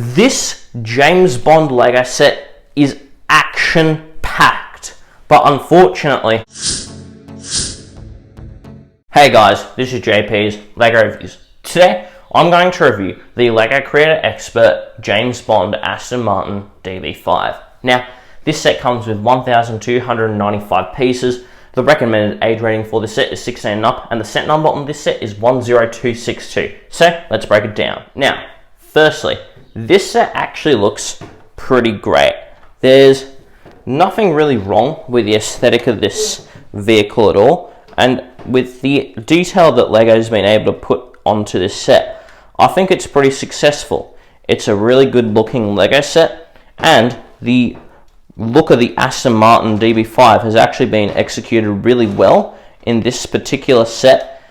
This James Bond Lego set is action-packed, but unfortunately... Hey guys, this is JP's Lego Reviews. Today, I'm going to review the Lego Creator Expert James Bond Aston Martin DB5. Now, this set comes with 1,295 pieces. The recommended age rating for this set is 16 and up, and the set number on this set is 10262. So, let's break it down. Now, firstly, this set actually looks pretty great. There's nothing really wrong with the aesthetic of this vehicle at all, and with the detail that LEGO's been able to put onto this set, I think it's pretty successful. It's a really good looking LEGO set, and the look of the Aston Martin DB5 has actually been executed really well in this particular set,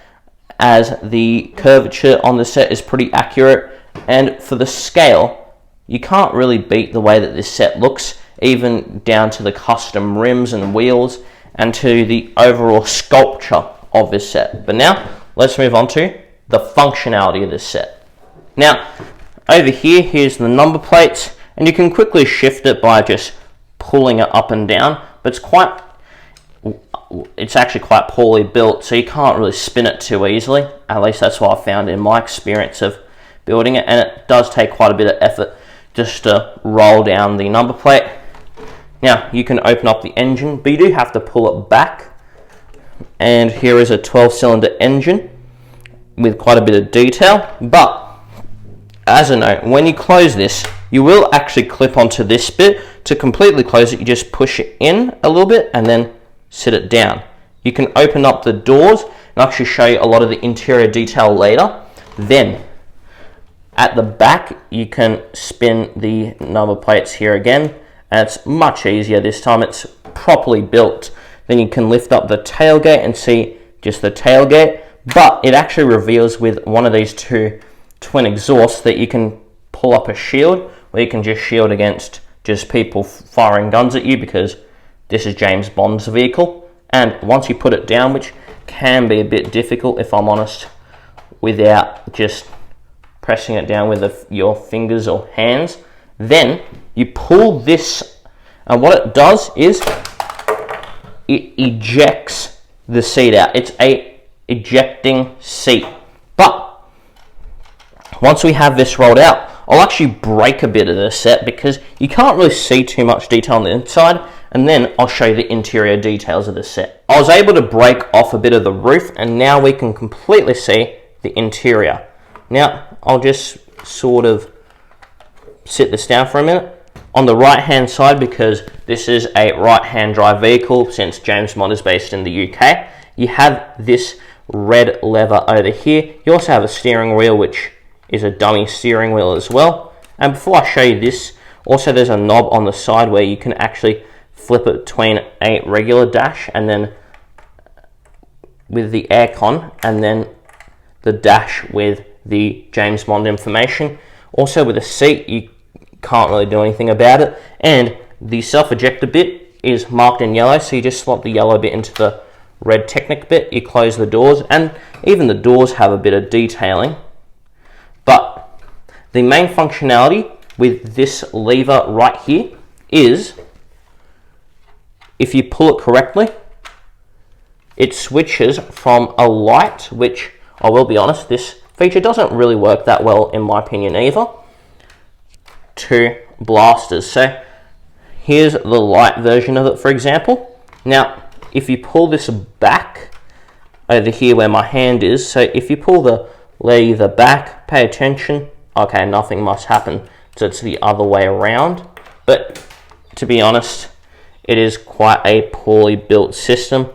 as the curvature on the set is pretty accurate, and for the scale, you can't really beat the way that this set looks, even down to the custom rims and wheels and to the overall sculpture of this set. But now, let's move on to the functionality of this set. Now, over here, here's the number plates, and you can quickly shift it by just pulling it up and down, but it's actually quite poorly built, so you can't really spin it too easily. At least that's what I found in my experience of building it, and it does take quite a bit of effort just to roll down the number plate. Now, you can open up the engine, but you do have to pull it back, and here is a 12-cylinder engine with quite a bit of detail. But as a note, when you close this, you will actually clip onto this bit. To completely close it, you just push it in a little bit and then sit it down. You can open up the doors and actually show you a lot of the interior detail later. Then at the back, you can spin the number plates here again, and it's much easier this time. It's properly built. Then you can lift up the tailgate and see just the tailgate, but it actually reveals with one of these two twin exhausts that you can pull up a shield, where you can just shield against just people firing guns at you, because this is James Bond's vehicle. And once you put it down, which can be a bit difficult if I'm honest, without just pressing it down with your fingers or hands, then you pull this, and what it does is it ejects the seat out. It's a ejecting seat. But once we have this rolled out, I'll actually break a bit of the set because you can't really see too much detail on the inside, and then I'll show you the interior details of the set. I was able to break off a bit of the roof, and now we can completely see the interior. Now, I'll just sort of sit this down for a minute. On the right-hand side, because this is a right-hand drive vehicle, since James Bond is based in the UK, you have this red lever over here. You also have a steering wheel, which is a dummy steering wheel as well. And before I show you this, also there's a knob on the side where you can actually flip it between a regular dash and then with the aircon, and then the dash with the James Bond information. Also with the seat, you can't really do anything about it, and the self-ejector bit is marked in yellow, so you just swap the yellow bit into the red Technic bit, you close the doors, and even the doors have a bit of detailing. But the main functionality with this lever right here is, if you pull it correctly, it switches from a light, which I will be honest, this feature doesn't really work that well in my opinion either, to blasters. So here's the light version of it, for example. Now, if you pull this back over here where my hand is, so if you pull the lever back, pay attention, okay, nothing must happen, so it's the other way around. But to be honest, it is quite a poorly built system.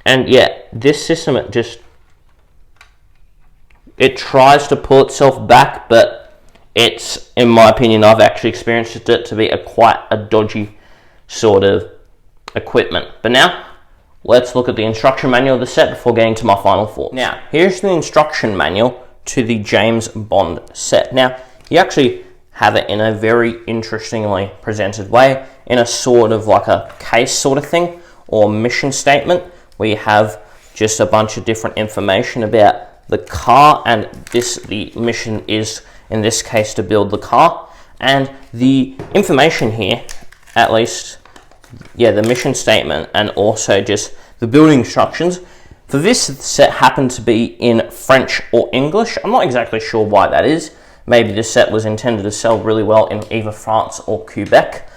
And yeah, this system, it tries to pull itself back, but it's, in my opinion, I've actually experienced it to be quite a dodgy sort of equipment. But now, let's look at the instruction manual of the set before getting to my final thoughts. Now, here's the instruction manual to the James Bond set. Now, you actually have it in a very interestingly presented way, in a sort of like a case sort of thing, or mission statement, where you have just a bunch of different information about the car, and the mission is in this case to build the car. And the information here, at least, yeah, the mission statement and also just the building instructions for this set happen to be in French or English. I'm not exactly sure why that is. Maybe this set was intended to sell really well in either France or Quebec,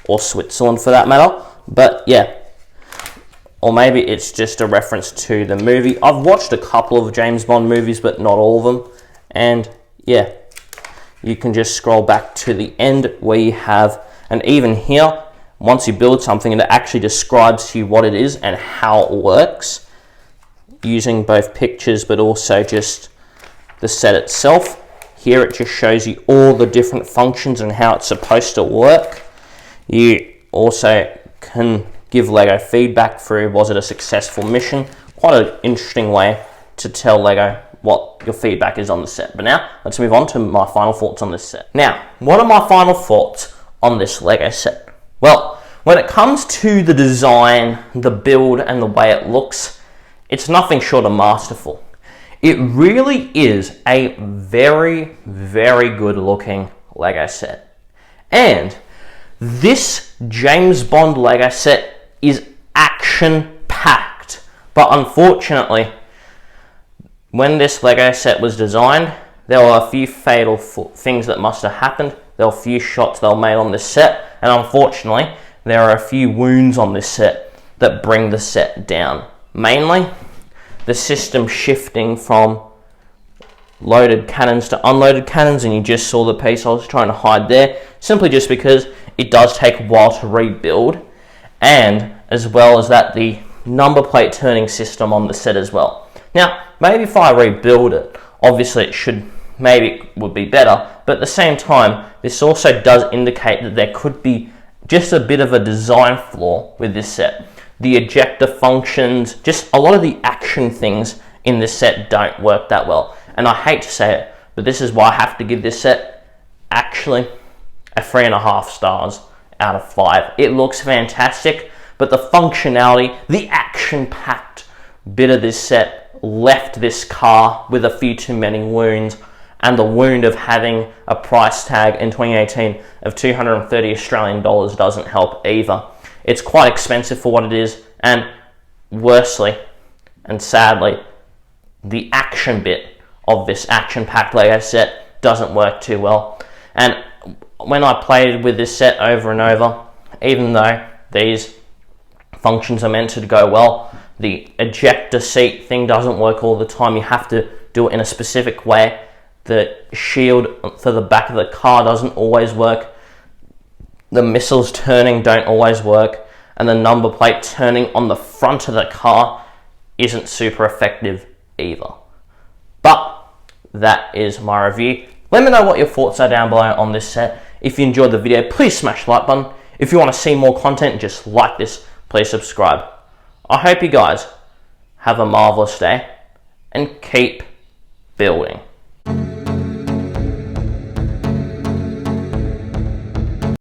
or Switzerland for that matter. But yeah, or maybe it's just a reference to the movie. I've watched a couple of James Bond movies, but not all of them. And yeah, you can just scroll back to the end where you have, and even here, once you build something, it actually describes to you what it is and how it works, using both pictures but also just the set itself. Here it just shows you all the different functions and how it's supposed to work. You also can give LEGO feedback through, was it a successful mission? Quite an interesting way to tell LEGO what your feedback is on the set. But now, let's move on to my final thoughts on this set. Now, what are my final thoughts on this LEGO set? Well, when it comes to the design, the build, and the way it looks, it's nothing short of masterful. It really is a very, very good looking LEGO set. And this James Bond LEGO set is action packed. But unfortunately, when this LEGO set was designed, there were a few fatal things that must have happened. There were a few shots that were made on this set, and unfortunately, there are a few wounds on this set that bring the set down. Mainly, the system shifting from loaded cannons to unloaded cannons, and you just saw the piece I was trying to hide there, simply just because it does take a while to rebuild, and as well as that, the number plate turning system on the set as well. Now, maybe if I rebuild it, obviously maybe it would be better, but at the same time, this also does indicate that there could be just a bit of a design flaw with this set. The ejector functions, just a lot of the action things in this set don't work that well. And I hate to say it, but this is why I have to give this set actually a 3.5 stars out of 5. It looks fantastic, but the functionality, the action-packed bit of this set left this car with a few too many wounds, and the wound of having a price tag in 2018 of 230 Australian dollars doesn't help either. It's quite expensive for what it is, and worsely and sadly, the action bit of this action-packed LEGO set doesn't work too well. And when I played with this set over and over, even though these functions are meant to go well, the ejector seat thing doesn't work all the time. You have to do it in a specific way. The shield for the back of the car doesn't always work. The missiles turning don't always work, and the number plate turning on the front of the car isn't super effective either. But that is my review. Let me know what your thoughts are down below on this set. If you enjoyed the video, please smash the like button. If you want to see more content, just like this, please subscribe. I hope you guys have a marvelous day and keep building.